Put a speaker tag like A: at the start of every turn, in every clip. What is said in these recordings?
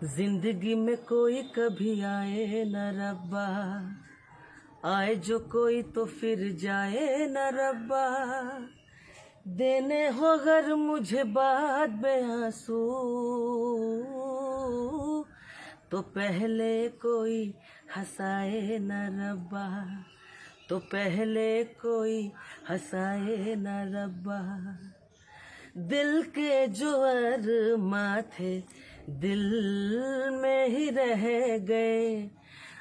A: जिंदगी में कोई कभी आए न रब्बा, आए जो कोई तो फिर जाए न रब्बा। देने हो अगर मुझे बाद में आंसू, तो पहले कोई हंसाए न रब्बा, तो पहले कोई हंसाए न रब्बा। दिल के जो अरमां थे दिल में ही रह गए,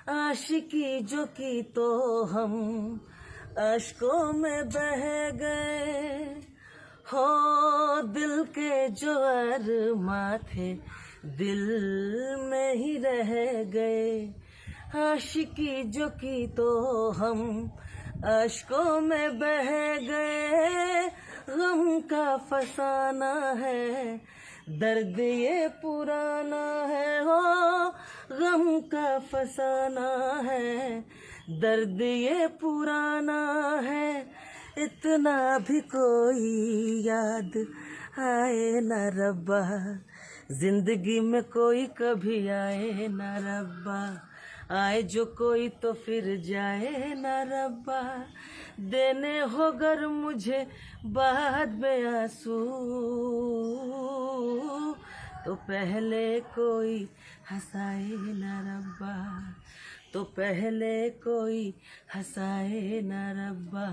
A: आशिकी जो की तो हम अश्कों में बह गए। हो दिल के जो अरमां थे दिल में ही रह गए, आशिकी जो की तो हम अश्कों में बह गए। गम का फसाना है दर्द ये पुराना है, हो गम का फसाना है दर्द ये पुराना है। इतना भी कोई याद आए न रब्बा, जिंदगी में कोई कभी आए न रब्बा, आए जो कोई तो फिर जाए न रब्बा। देने हो गर मुझे बाद में आंसू, तो पहले कोई हंसाए न रब्बा, तो पहले कोई हंसाए न रब्बा।